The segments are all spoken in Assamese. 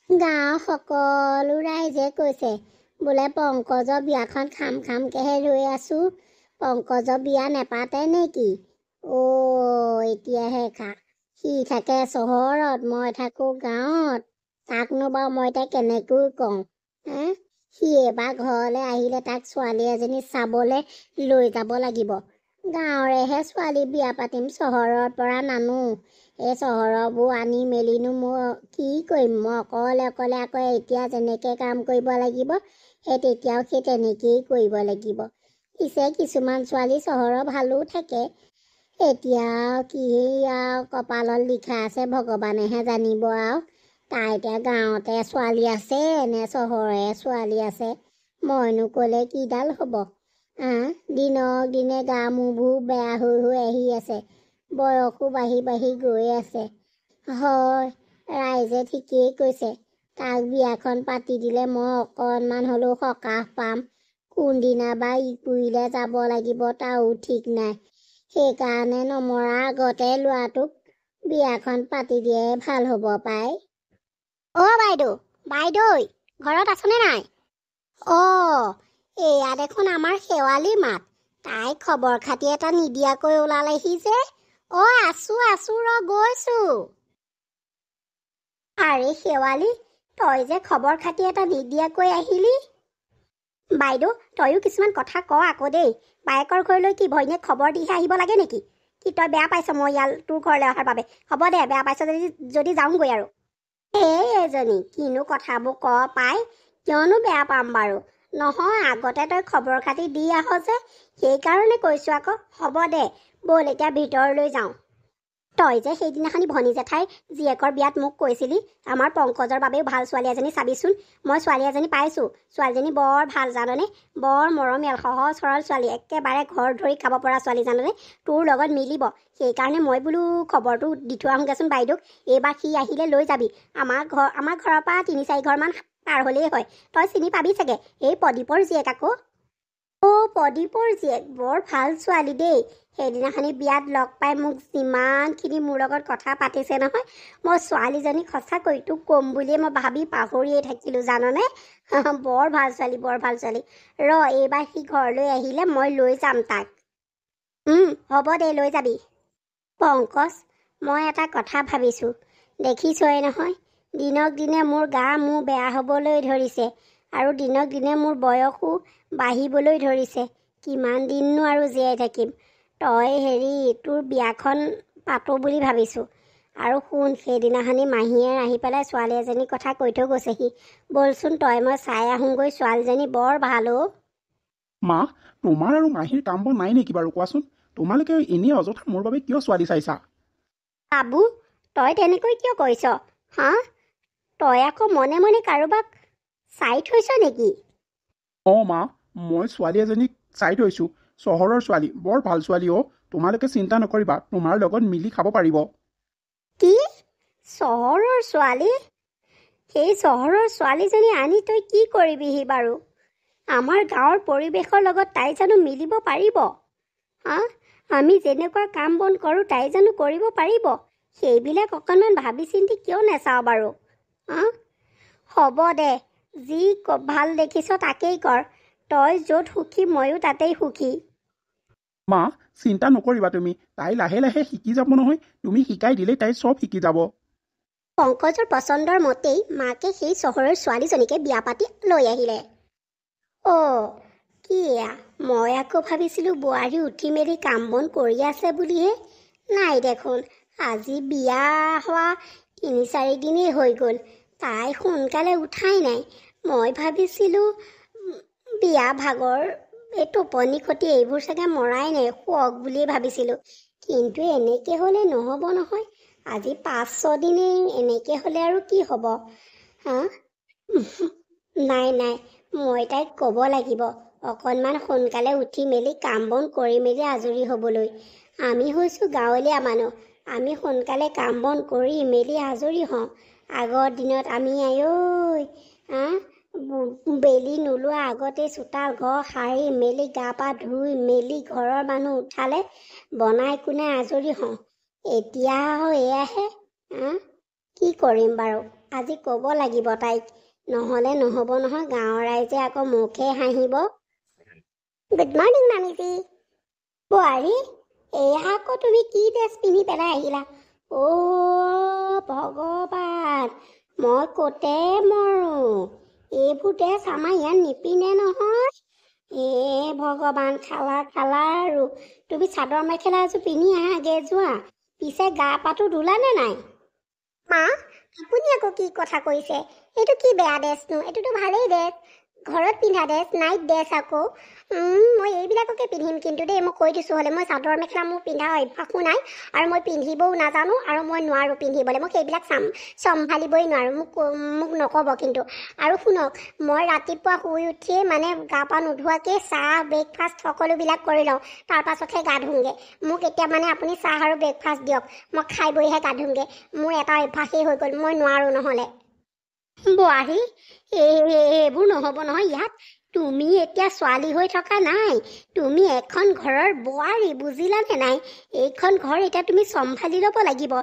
গাঁৱৰ সকলো ৰাইজে কৈছে বোলে পংকজৰ বিয়াখন খাম খামকেহে ৰৈ আছো। পংকজৰ বিয়া নেপাতে নেকি? এতিয়াহে খা। সি থাকে চহৰত, মই থাকো গাঁৱত। তাকনো বাৰু মই এতিয়া কেনেকৈ কওঁ? সি এবাৰ ঘৰলৈ আহিলে তাক ছোৱালী এজনী চাবলৈ লৈ যাব লাগিব। গাঁৱৰেহে ছোৱালী বিয়া পাতিম, চহৰৰ পৰা নানো। এই চহৰবোৰ আনি মেলিনো মই কি কৰিম? মই অকলে আকৌ এতিয়া যেনেকৈ কাম কৰিব লাগিব সেই তেতিয়াও সেই তেনেকেই কৰিব লাগিব। পিছে কিছুমান ছোৱালী চহৰৰ ভালো থাকে। এতিয়া কি আৰু কপালত লিখা আছে ভগৱানেহে জানিব আৰু। তাই এতিয়া গাঁৱতে ছোৱালী আছে নে চহৰে ছোৱালী আছে, মইনো ক'লে কিডাল হ'ব? দিনক দিনে গা মূৰবোৰ বেয়া হৈ আহি আছে। বয়সো বাঢ়ি গৈ আছে। হয়, ৰাইজে ঠিকেই কৈছে। তাক বিয়াখন পাতি দিলে মই অকণমান হ'লেও সকাহ পাম। কোনদিনা বা ইকুৰিলে যাব লাগিব তাৰো ঠিক নাই। সেইকাৰণে নমৰাৰ আগতে ল'ৰাটোক বিয়াখন পাতি দিয়াই ভাল হ'ব পাই। বাইদেউ ঘৰত আছনে নাই? এয়া দেখোন আমাৰ শেৱালি মাত। তাই খবৰ খাতি এটা নিদিয়াকৈ ওলালেহি যে। আছো ৰ গৈছো। আৰে শেৱালি, তই যে খবৰ খাতি এটা নিদিয়াকৈ আহিলি? বাইদেউ তয়ো কিছুমান কথা ক আকৌ দেই। বায়েকৰ ঘৰলৈ কি ভৈনীয়েক খবৰ দিহে আহিব লাগে নেকি? কি তই বেয়া পাইছ মই তোৰ ঘৰলৈ অহাৰ বাবে? হ'ব দে, বেয়া পাইছ যদি যাওঁগৈ আৰু। এজনী কিনো কথাবোৰ ক পাই, কিয়নো বেয়া পাম বাৰু? নহয়, আগতে তই খবৰ খাতি দি আহ যে, সেইকাৰণে কৈছো আকৌ। হ'ব দে, ব'ল এতিয়া ভিতৰলৈ যাওঁ। তই যে সেইদিনাখনি ভনী জেঠাই জীয়েকৰ বিয়াত মোক কৈছিলি আমাৰ পংকজৰ বাবেও ভাল ছোৱালী এজনী চাবিচোন। মই ছোৱালী এজনী পাইছোঁ। ছোৱালীজনী বৰ ভাল জাননে? বৰ মৰমীয়াল, সহজ সৰল ছোৱালী, একেবাৰে ঘৰ ধৰি খাব পৰা ছোৱালী জাননে? তোৰ লগত মিলিব। সেইকাৰণে মই বোলো খবৰটো দি থৈ আহোঁগৈচোন বাইদেউক। এইবাৰ সি আহিলে লৈ যাবি। আমাৰ ঘৰৰ পৰা ৩-৪ ঘৰমান পাৰ হ'লেই হয়। তই চিনি পাবি চাগে, এই প্ৰদীপৰ জীয়েক আকৌ। প্ৰদীপৰ জীয়েক বৰ ভাল ছোৱালী দেই। সেইদিনাখনি বিয়াত লগ পাই মোক যিমানখিনি মোৰ লগত কথা পাতিছে নহয়, মই ছোৱালীজনীক সঁচাকৈ তোক ক'ম বুলিয়ে মই ভাবি পাহৰিয়ে থাকিলোঁ জাননে? বৰ ভাল ছোৱালী। এইবাৰ সি ঘৰলৈ আহিলে মই লৈ যাম তাক। হ'ব দে, লৈ যাবি। পংকজ, মই এটা কথা ভাবিছোঁ। দেখিছই নহয়, দিনক দিনে মোৰ গা মোৰ বেয়া হ'বলৈ ধৰিছে আৰু দিনক দিনে মোৰ বয়সো বাঢ়িবলৈ ধৰিছে। কিমান দিননো আৰু জীয়াই থাকিম? তই তোৰ বিয়াখন পাতোঁ বুলি ভাবিছোঁ। আৰু শুন, সেইদিনাখনি মাহীয়ে আহি পেলাই ছোৱালী এজনীৰ কথা কৈ থৈ গৈছেহি। বলচোন তই মই চাই আহোঁগৈ, ছোৱালীজনী বৰ ভাল অ'। মা, তোমাৰ আৰু মাহীৰ কাম বন নাই নেকি বাৰু কোৱাচোন? তোমালোকে এনেই অযথা মোৰ বাবে কিয় ছোৱালী চাইছা? বাবু, তই তেনেকৈ কিয় কৈছ? তই আকৌ মনে মনে কাৰোবাক চাই থৈছ নেকি? মা, মই ছোৱালী এজনীক চাই থৈছোঁ। চহৰৰ ছোৱালী, বৰ ভাল ছোৱালী অ'। তোমালোকে চিন্তা নকৰিবা, তোমাৰ লগত মিলি খাব পাৰিব। কি? চহৰৰ ছোৱালী? সেই চহৰৰ ছোৱালীজনী আনি তই কি কৰিবিহি বাৰু? আমাৰ গাঁৱৰ পৰিৱেশৰ লগত তাই জানো মিলিব পাৰিব? আমি যেনেকুৱা কাম বন কৰোঁ তাই জানো কৰিব পাৰিব? সেইবিলাক অকণমান ভাবি চিন্তি কিয় নাচাওঁ বাৰু? হ'ব দে, যি ভাল দেখিছ তাকেই কৰ। তই য'ত সুখী ময়ো তাতেই সুখী। মা, চিন্তা নকৰিবা তুমি। তাই লাহে লাহে শিকি যাব নহয়। তুমি শিকাই দিলেই তাই চব শিকি যাব। পংকজৰ পচন্দৰ মতেই মাকে সেই চহৰৰ ছোৱালীজনীকে বিয়া পাতি লৈ আহিলে। মই আকৌ ভাবিছিলোঁ বোৱাৰী উঠি মেলি কাম বন কৰি আছে বুলিহে। নাই দেখোন, আজি বিয়া হোৱা ৩-৪ দিনেই হৈ গ'ল। তাই সোনকালে উঠাই নাই। মই ভাবিছিলোঁ বিয়া ভাগৰ, এই টোপনি খতি এইবোৰ চাগে মৰাই নাই, শুৱক বুলিয়ে ভাবিছিলোঁ। কিন্তু এনেকৈ হ'লে নহ'ব নহয়। আজি ৫-৬ দিনেই এনেকৈ হ'লে আৰু কি হ'ব? নাই, মই তাইক ক'ব লাগিব অকণমান সোনকালে উঠি মেলি কাম বন কৰি মেলি আজৰি হ'বলৈ। আমি হৈছোঁ গাঁৱলীয়া মানুহ, আমি সোনকালে কাম বন কৰি মেলি আজৰি হওঁ। আগৰ দিনত আমি বেলি নোলোৱা আগতেই চোতাল ঘৰ সাৰি মেলি গা পা ধুই মেলি ঘৰৰ মানুহ উঠালে বনাই কোনাই আজৰি হওঁ। এতিয়া এয়াহে। কি কৰিম বাৰু? আজি ক'ব লাগিব তাইক, নহ'লে নহ'ব নহয়, গাঁৱৰ ৰাইজে আকৌ মুখে হাঁহিব। গুড মৰ্ণিং মামিজী। বোৱাৰী, এয়া আকৌ তুমি কি ড্ৰেছ পিন্ধি পেলাই আহিলা? অ' ভগৱান, মই ক'তে মৰো, এইবোৰ ড্ৰেছ আমাৰ ইয়াত নিপিন্ধে নহয়। ভগৱান, খালা আৰু। তুমি চাদৰ মেখেলা এযোৰ পিন্ধি আহাগে যোৱা। পিছে গা পাতো ধুলানে নাই? মা, আপুনি আকৌ কি কথা কৈছে? এইটো কি বেয়া ড্ৰেছনো? এইটোতো ভালেই ড্ৰেছ, ঘৰত পিন্ধা ড্ৰেছ, নাইট ড্ৰেছ আকৌ। মই এইবিলাককে পিন্ধিম কিন্তু দেই, মই কৈ দিছোঁ হ'লে। মই চাদৰ মেখেলা মোৰ পিন্ধা অভ্যাসো নাই, আৰু মই পিন্ধিবও নাজানো, আৰু মই নোৱাৰোঁ পিন্ধিবলৈ। মই সেইবিলাক চম্ভালিবই নোৱাৰোঁ। মোক নক'ব কিন্তু। আৰু শুনক, মই ৰাতিপুৱা শুই উঠিয়ে মানে গা পা নোধোৱাকৈ চাহ ব্ৰেকফাষ্ট সকলোবিলাক কৰি লওঁ, তাৰপাছতহে গা ধুওঁগৈ। মোক এতিয়া মানে আপুনি চাহ আৰু ব্ৰেকফাষ্ট দিয়ক, মই খাই বৈহে গা ধুওঁগৈ। মোৰ এটা অভ্যাসেই হৈ গ'ল, মই নোৱাৰোঁ নহ'লে। বোৱাৰী, এইবোৰ নহ'ব নহয় ইয়াত। তুমি এতিয়া ছোৱালী হৈ থকা নাই, তুমি এখন ঘৰৰ বোৱাৰী, বুজিলানে নাই? এইখন ঘৰ এতিয়া তুমি চম্ভালি ল'ব লাগিব।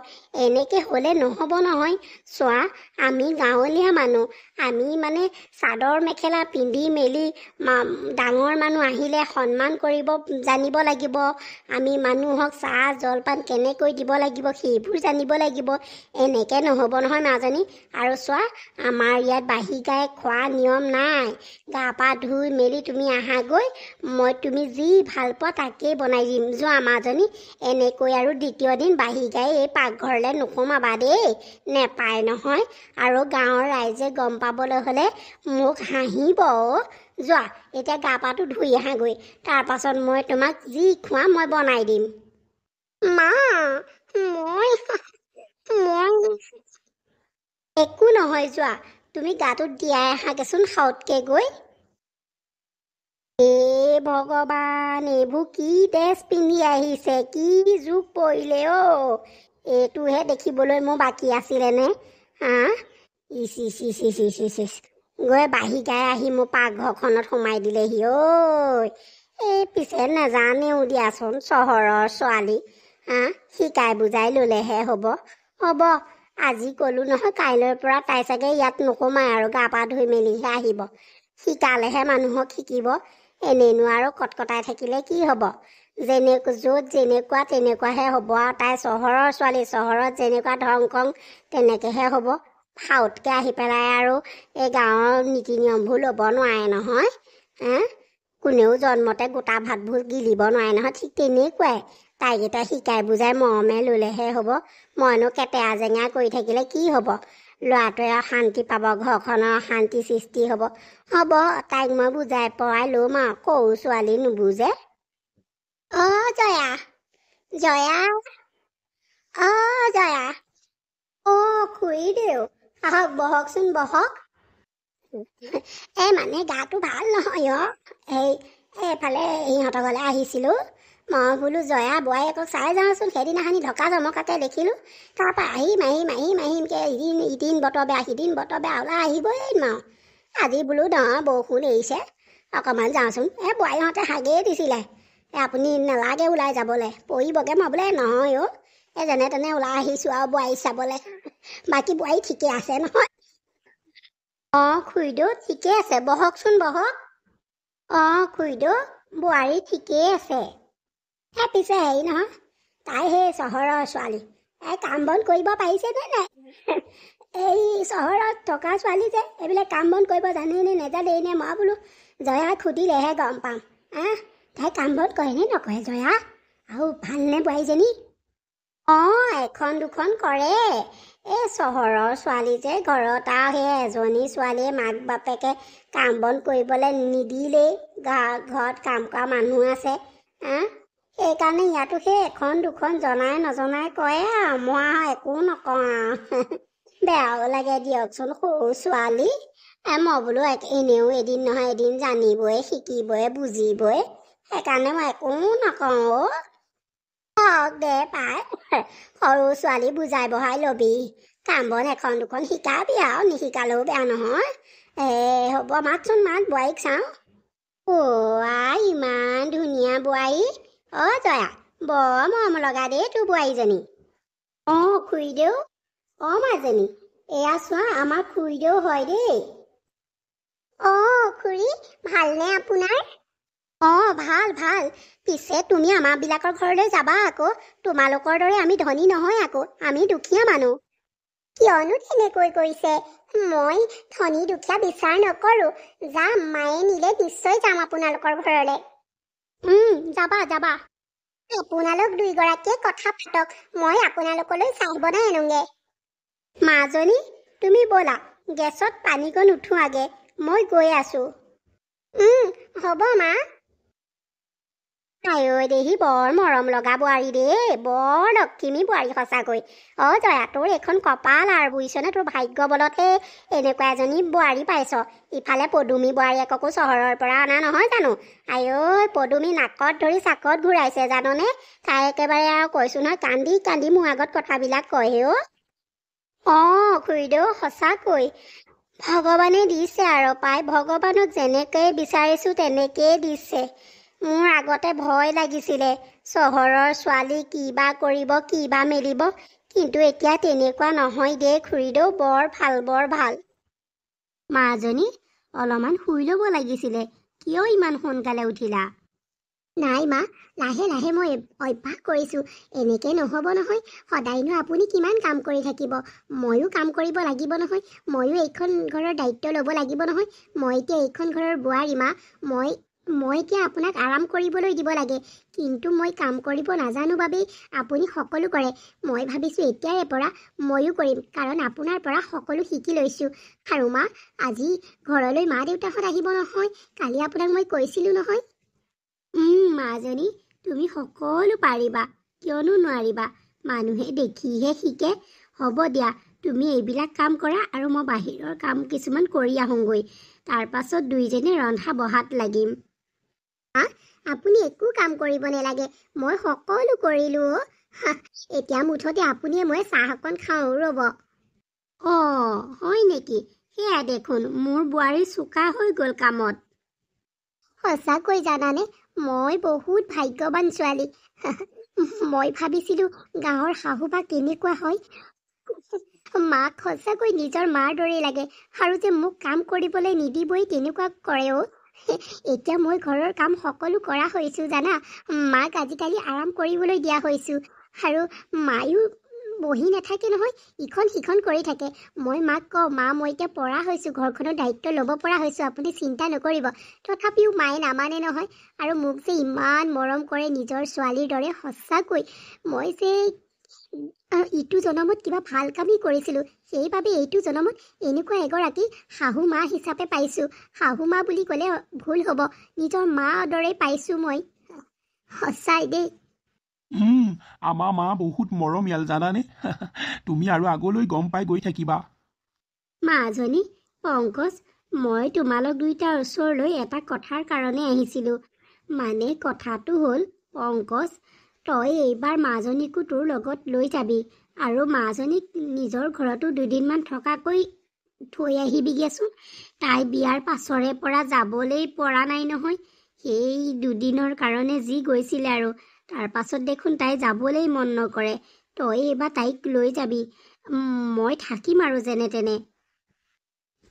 এনেকৈ হ'লে নহ'ব নহয়। চোৱা, আমি গাঁৱলীয়া মানুহ, আমি মানে চাদৰ মেখেলা পিন্ধি মেলি ডাঙৰ মানুহ আহিলে সন্মান কৰিব জানিব লাগিব। আমি মানুহক চাহ জলপান কেনেকৈ দিব লাগিব সেইবোৰ জানিব লাগিব। এনেকৈ নহ'ব নহয় মাজনী। আৰু চোৱা, আমাৰ ইয়াত বাঁহী গাই খোৱা নিয়ম নাই। গা পা ধুই মেলি তুমি আহাগৈ, মই তুমি যি ভাল পোৱা তাকেই বনাই দিম। যোৱা মাজনী, এনেকৈ আৰু দ্বিতীয় দিন বাঁহী গাই এই পাকঘৰলৈ নোসোমাবা দেই, নেপায় নহয়। আৰু গাঁৱৰ ৰাইজে গম পাবলৈ হ'লে মোক হাঁহিব। যোৱা, এতিয়া গা পাটো ধুই আহাগৈ, তাৰপাছত মই তোমাক যি খোৱা মই বনাই দিম। মা, মই একো নহয়, যোৱা, তুমি গাটোত দিয়াই আহাগেচোন সাউতকৈ গৈ। ভগৱান, এইবোৰ কি ড্ৰেছ পিন্ধি আহিছে, কি যুগ পৰিলে অ'। এইটোহে দেখিবলৈ মোৰ বাকী আছিলেনে? ইচ ইচ ইচ ইচ ইচ ইচ ইচ, গৈ বাঁহী গাই আহি মোৰ পাকঘৰখনত সোমাই দিলেহি ঐ। পিছে নাজানেও দিয়াচোন, চহৰৰ ছোৱালী। শিকাই বুজাই ল'লেহে হ'ব। আজি ক'লো নহয়, কাইলৈৰ পৰা তাই চাগে ইয়াত নোসোমায় আৰু, গা পা ধুই মেলিহে আহিব। শিকালেহে মানুহক শিকিব, এনেইনো আৰু কটকটাই থাকিলে কি হ'ব? য'ত যেনেকুৱা তেনেকুৱাহে হ'ব আৰু। তাই চহৰৰ ছোৱালী, চহৰত যেনেকুৱা ধং খং তেনেকৈহে হ'ব। সাউতকৈ আহি পেলাই আৰু এই গাঁৱৰ নীতি নিয়মবোৰ ল'ব নোৱাৰে নহয়। কোনেও জন্মতে গোটা ভাতবোৰ গিলিব নোৱাৰে নহয়, ঠিক তেনেকুৱাই। তাইকেইটা শিকাই বুজাই মৰমে ল'লেহে হ'ব। মইনো কেটেৰা জেঙা কৰি থাকিলে কি হ'ব? ল'ৰাটোৱে শান্তি পাব, ঘৰখনৰ শান্তি সৃষ্টি হ'ব। তাইক মই বুজাই পৰাই ল'ম আৰু, সৰু ছোৱালী নুবুজে। জয়া, জয়া, জয়া। খুৰীদেউ, আহক, বহকচোন, বহক। মানে গাটো ভাল নহয় অ'। এইফালে ইহঁতৰ ঘৰলৈ আহিছিলোঁ। মই বোলো জয়া বোৱাৰীয়েকক চাই যাওঁচোন, সেইদিনাখনি ঢকা জমকাকৈ দেখিলোঁ। তাৰপৰা আহিমকৈ ইদিন বতৰ বেয়া, সিদিন বতৰ বেয়া, ওলাই আহিবই নোৱাৰো। আজি বোলো বৰষুণ এৰিছে, অকণমান যাওঁচোন। বোৱাৰীহঁতে হাগেই দিছিলে, আপুনি নালাগে ওলাই যাবলৈ, পৰিবগৈ। মই বোলে নহয় অ', যেনে তেনে ওলাই আহিছোঁ আৰু বোৱাৰী চাবলৈ। বাকী বোৱাৰী ঠিকে আছে নহয়? খুৰীদেউ ঠিকে আছে, বহকচোন, বহক। খুৰীদেউ, বোৱাৰী ঠিকেই আছে। পিছে হেৰি নহয়, তাই সেই চহৰৰ ছোৱালী, কাম বন কৰিব পাৰিছেনে নাই? এই চহৰত থকা ছোৱালী যে, এইবিলাক কাম বন কৰিব জানেনে নেজানে নে? মই বোলো জয়াক সুধিলেহে গম পাম। তাই কাম বন কৰেনে নকৰে জয়া? আৰু ভালনে বোৱাৰীজনী? এখন দুখন কৰে। চহৰৰ ছোৱালী যে, ঘৰত আৰু সেই এজনী ছোৱালীয়ে মাক বাপেকে কাম বন কৰিবলৈ নিদিলেই, ঘৰত কাম কৰা মানুহ আছে। সেইকাৰণে ইয়াতো সেই এখন দুখন জনাই নজনাই কৰে আৰু। মই একো নকওঁ আৰু। বেয়াও লাগে দিয়কচোন, সৰু ছোৱালী। মই বোলো এনেও এদিন নহয় এদিন জানিবই, শিকিবই, বুজিবই। সেইকাৰণে মই একো নকওঁ। দে পাই, সৰু ছোৱালী বুজাই বহাই ল'বি, কাম বন এখন দুখন শিকাবি আৰু, নিশিকালেও বেয়া নহয়। হ'ব, মাতচোন মাত, বোৱাৰীক চাওঁ। ইমান ধুনীয়া বোৱাৰী। জয়া, বৰ মৰম লগা দেই তোৰ বোৱাৰীজনী। খুৰীদেউ, মাজনী, এয়া চোৱা আমাৰ খুৰীদেউ হয় দেই। অঁ খুৰী, ভালনে আপোনাৰ? অঁ ভাল ভাল। পিছে তুমি আমাৰবিলাকৰ ঘৰলৈ যাবা আকৌ। তোমালোকৰ দৰে আমি ধনী নহয় আকৌ, আমি দুখীয়া মানুহ। কিয়নো তেনেকৈ কৈছে? মই ধনী দুখীয়া বিচাৰ নকৰো। যাম, মায়ে নিলে নিশ্চয় যাম আপোনালোকৰ ঘৰলৈ। যাবা যাবা। আপোনালোক দুইগৰাকীয়ে কথা পাতক, মই আপোনালোকলৈ চাহ বনাই আনোগে। মাজনী, তুমি ব'লা, গেছত পানীকণ উঠোৱাগে, মই গৈ আছো। হ'ব মা। আইঐ দেহি বৰ মৰম লগা বোৱাৰী দেই, বৰ লক্ষিমী বোৱাৰী সঁচাকৈ। অঁ জয়া, তোৰ এইখন কপাল আৰু বুজিছনে, তোৰ ভাগ্য বলতহে এনেকুৱা এজনী বোৱাৰী পাইছ। ইফালে পদুমী বোৱাৰীয়েককো চহৰৰ পৰা অনা নহয় জানো। আইঐ পদুমী নাকত ধৰি চাকত ঘূৰাইছে জাননে। তাই একেবাৰে আৰু কৈছো নহয়, কান্দি কান্দি মোৰ আগত কথাবিলাক কয়হে অ'। অঁ খুৰীদেউ সঁচাকৈ ভগৱানে দিছে আৰু পাই, ভগৱানক যেনেকৈ বিচাৰিছো তেনেকেই দিছে। মোৰ আগতে ভয় লাগিছিলে, চহৰৰ ছোৱালী কিবা কৰিব কিবা মেলিব, কিন্তু এতিয়া তেনেকুৱা নহয় দেই খুৰীদেউ, বৰ ভাল বৰ ভাল। মাজনী, অলপমান শুই ল'ব লাগিছিলে, কিয় ইমান সোনকালে উঠিলা? নাই মা, লাহে লাহে মই অভ্যাস কৰিছো, এনেকে নহ'ব নহয়। সদায়নো আপুনি কিমান কাম কৰি থাকিব, ময়ো কাম কৰিব লাগিব নহয়। ময়ো এইখন ঘৰৰ দায়িত্ব ল'ব লাগিব নহয়। মই এতিয়া এইখন ঘৰৰ বোৱাৰী মা, মই এতিয়া আপোনাক আৰাম কৰিবলৈ দিব লাগে, কিন্তু মই কাম কৰিব নাজানো বাবেই আপুনি সকলো কৰে। মই ভাবিছোঁ এতিয়াৰে পৰা ময়ো কৰিম, কাৰণ আপোনাৰ পৰা সকলো শিকি লৈছোঁ। আৰু মা, আজি ঘৰলৈ মা দেউতাহঁত আহিব নহয়, কালি আপোনাক মই কৈছিলোঁ নহয়। মাজনী, তুমি সকলো পাৰিবা, কিয়নো নোৱাৰিবা। মানুহে দেখিহে শিকে। হ'ব দিয়া, তুমি এইবিলাক কাম কৰা আৰু মই বাহিৰৰ কাম কিছুমান কৰি আহোঁগৈ, তাৰ পাছত দুইজনে ৰন্ধা বঢ়াত লাগিম। আপুনি একো কাম কৰিব নালাগে, মই সকলো কৰিলোঁ। এতিয়া মুঠতে আপুনিয়ে মই চাহ অকণ খাওঁ ৰ'ব। অঁ হয় নেকি? সেয়া দেখোন মোৰ বোৱাৰী চোকা হৈ গ'ল কামত। সঁচাকৈ জানানে, মই বহুত ভাগ্যৱান ছোৱালী। মই ভাবিছিলোঁ গাঁৱৰ শাহু বা কেনেকুৱা হয়। মাক সঁচাকৈ নিজৰ মাৰ দৰেই লাগে, আৰু যে মোক কাম কৰিবলৈ নিদিবই তেনেকুৱা কৰে অ'। এতিয়া মই ঘৰৰ কাম সকলো কৰা হৈছোঁ জানা। মাক আজিকালি আৰাম কৰিবলৈ দিয়া হৈছোঁ, আৰু মায়ো বহি নাথাকে নহয়, ইখন সিখন কৰি থাকে। মই মাক কওঁ, মা মই এতিয়া পৰা হৈছোঁ, ঘৰখনৰ দায়িত্ব ল'ব পৰা হৈছোঁ, আপুনি চিন্তা নকৰিব। তথাপিও মায়ে নামানে নহয়, আৰু মোক যে ইমান মৰম কৰে নিজৰ ছোৱালীৰ দৰে। সঁচাকৈ মই যে ইটো জনমত কিবা ভাল কামেই কৰিছিলোঁ, সেইবাবে এইটো জনমত এনেকুৱা এগৰাকী শাহু মা হিচাপে পাইছোঁ। শাহু মা বুলি ক'লে ভুল হ'ব, নিজৰ মা দৰে পাইছোঁ মই। সঁচাই দেই। আমাৰ মা বহুত মৰমীয়াল জানানে। তুমি আৰু আগলৈ গম পাই গৈ থাকিবা। মাজনী, পংকজ, মই তোমালোক দুইটাৰ ওচৰলৈ এটা কথাৰ কাৰণে আহিছিলোঁ। মানে কথাটো হ'ল, পংকজ, তই এইবাৰ মাজনীকো তোৰ লগত লৈ যাবি, আৰু মাজনীক নিজৰ ঘৰতো দুদিনমান থকাকৈ থৈ আহিবিগেচোন। তাই বিয়াৰ পাছৰে পৰা যাবলৈ পৰা নাই নহয়। সেই দুদিনৰ কাৰণে যি গৈছিলে আৰু, তাৰ পাছত দেখোন তাই যাবলৈ মন নকৰে। তই এইবাৰ তাইক লৈ যাবি, মই থাকিম আৰু যেনে তেনে।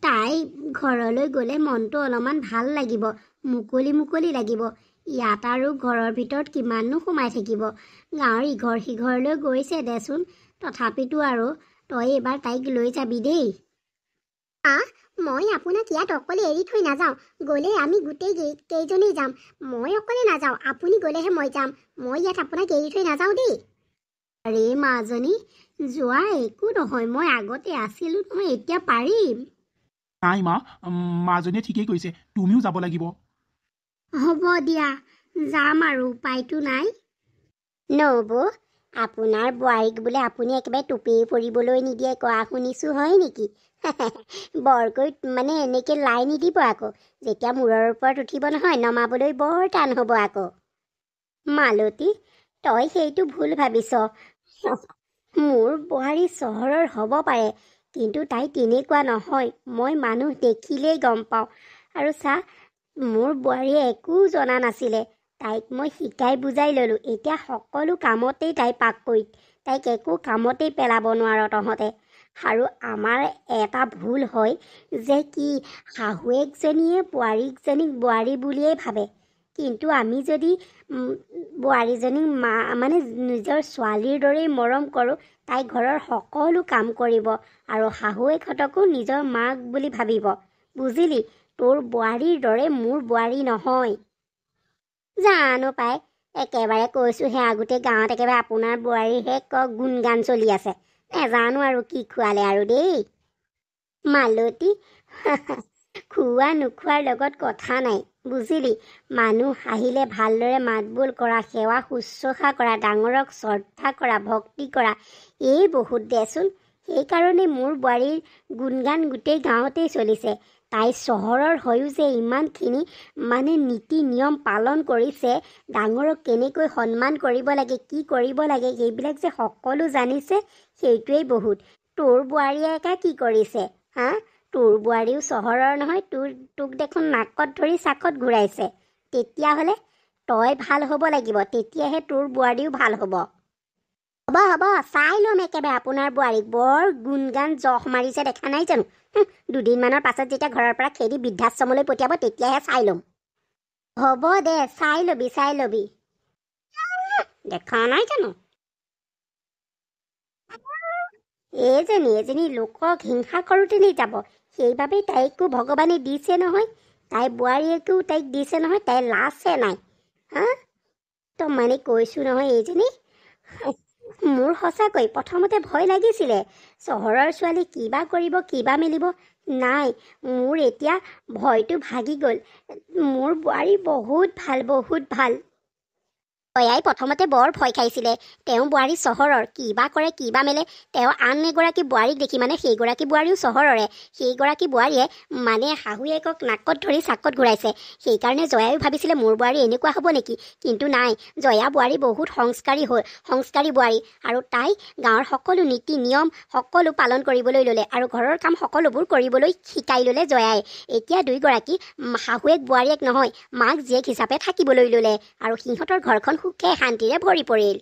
তাই ঘৰলৈ গ'লে মনটো অলপমান ভাল লাগিব, মুকলি মুকলি লাগিব। ইয়াত আৰু ঘৰৰ ভিতৰত কিমাননো সোমাই থাকিব। গাঁৱৰ ইঘৰ সিঘৰলৈ গৈছে দেচোন, তথাপিতো আৰু তই এইবাৰ তাইক লৈ যাবি দেই। মই আপোনাক ইয়াত অকলে এৰি থৈ নাযাওঁ, গ'লে আমি গোটেই কেইজনেই যাম। মই অকলে নাযাওঁ, আপুনি গ'লেহে মই যাম। মই ইয়াত আপোনাক এৰি থৈ নাযাওঁ দেই। আৰে মাজনী, যোৱা একো নহয়, মই আগতে আছিলোঁ নহয়, এতিয়া পাৰিম। নাই মা, মাজনীয়ে ঠিকেই কৈছে, তুমিও যাব লাগিব। হ'ব দিয়া, যাম আৰু উপায়তো নাই। নবৌ, আপোনাৰ বোৱাৰীক বোলে আপুনি একেবাৰে টুপি পৰিবলৈ নিদিয়ে কোৱা শুনিছোঁ, হয় নেকি? বৰকৈ মানে এনেকৈ লাই নিদিব আকৌ, যেতিয়া মূৰৰ ওপৰত উঠিব নহয় নমাবলৈ বৰ টান হ'ব আকৌ। মালতী, তই সেইটো ভুল ভাবিছ। মোৰ বোৱাৰী চহৰৰ হ'ব পাৰে, কিন্তু তাই তেনেকুৱা নহয়। মই মানুহ দেখিলেই গম পাওঁ। আৰু চা, মোৰ বোৱাৰীয়ে একো জনা নাছিলে, তাইক মই শিকাই বুজাই ল'লোঁ। এতিয়া সকলো কামতেই তাই পাকৈত, তাইক একো কামতেই পেলাব নোৱাৰ তহঁতে। আৰু আমাৰ এটা ভুল হয় যে কি শাহুৱেকজনীয়ে বোৱাৰীজনীক বোৱাৰী বুলিয়েই ভাবে, কিন্তু আমি যদি বোৱাৰীজনীক মানে নিজৰ ছোৱালীৰ দৰেই মৰম কৰোঁ, তাই ঘৰৰ সকলো কাম কৰিব আৰু শাহুৱেকহঁতকো নিজৰ মাক বুলি ভাবিব। বুজিলি, তোৰ বোৱাৰীৰ দৰে মোৰ বোৱাৰী নহয়। জানো পাই, একেবাৰে কৈছোঁহে, গোটেই গাঁৱত একেবাৰে আপোনাৰ বোৱাৰীহে গুণগান চলি আছে। নেজানো আৰু কি খোৱালে আৰু দেই। মালতী খোৱা নোখোৱাৰ লগত কথা নাই, বুজিলি। মানুহ আহিলে ভালদৰে মাত বোল কৰা, সেৱা শুশ্ৰূষা কৰা, ডাঙৰক শ্ৰদ্ধা কৰা, ভক্তি কৰা, এই বহুত দেচোন। সেইকাৰণে মোৰ বোৱাৰীৰ গুণগান গোটেই গাঁৱতেই চলিছে। তাই চহৰৰ হৈও যে ইমানখিনি মানে নীতি নিয়ম পালন কৰিছে, ডাঙৰক কেনেকৈ সন্মান কৰিব লাগে, কি কৰিব লাগে, সেইবিলাক যে সকলো জানিছে, সেইটোৱেই বহুত। তোৰ বোৱাৰীয়ে একা কি কৰিছে হা? তোৰ বোৱাৰীও চহৰৰ নহয়, তোক দেখোন নাকত ধৰি চাকত ঘূৰাইছে। তেতিয়াহ'লে তই ভাল হ'ব লাগিব, তেতিয়াহে তোৰ বোৱাৰীও ভাল হ'ব। হ'ব চাই ল'ম একেবাৰে আপোনাৰ বোৱাৰীক। বৰ গুণগান জহ মাৰিছে, দেখা নাই জানো? দুদিনমানৰ পাছত যেতিয়া ঘৰৰ পৰা খেদি বৃদ্ধাশ্ৰমলৈ পঠিয়াব, তেতিয়াহে চাই ল'ম। হ'ব দে, চাই ল'বি। দেখা নাই জানো? এজনী লোকক হিংসা কৰোঁতেনেই যাব। সেইবাবেই তাইকো ভগৱানে দিছে নহয়, তাই বোৱাৰীয়েকেও তাইক দিছে নহয়, তাইৰ লাজহে নাই হা? তো মানে কৈছোঁ নহয়, এইজনী মোৰ সঁচাকৈ প্ৰথমতে ভয় লাগিছিলে, চহৰৰ ছোৱালী কিবা কৰিব, কিবা মেলিব। নাই, মোৰ এতিয়া ভয়টো ভাগি গ'ল। মোৰ বোৱাৰী বহুত ভাল। জয়াই প্ৰথমতে বৰ ভয় খাইছিলে। তেওঁ বোৱাৰী চহৰৰ, কিবা কৰে কিবা মেলে। তেওঁ আন এগৰাকী বোৱাৰীক দেখি, মানে সেইগৰাকী বোৱাৰীও চহৰৰে, সেইগৰাকী বোৱাৰীয়ে মানে শাহুৱেকক নাকত ধৰি চাকত ঘূৰাইছে। সেইকাৰণে জয়াইও ভাবিছিলে মোৰ বোৱাৰী এনেকুৱা হ'ব নেকি, কিন্তু নাই, জয়া বোৱাৰী বহুত সংস্কাৰী বোৱাৰী। আৰু তাই গাঁৱৰ সকলো নীতি নিয়ম সকলো পালন কৰিবলৈ ল'লে আৰু ঘৰৰ কাম সকলোবোৰ কৰিবলৈ শিকাই ল'লে জয়াই। এতিয়া দুয়োগৰাকী শাহুৱেক বোৱাৰীয়েক নহয়, মাক জীয়েক হিচাপে থাকিবলৈ ল'লে আৰু সিহঁতৰ ঘৰখন সুখে শান্তিৰে ভৰি পৰিল।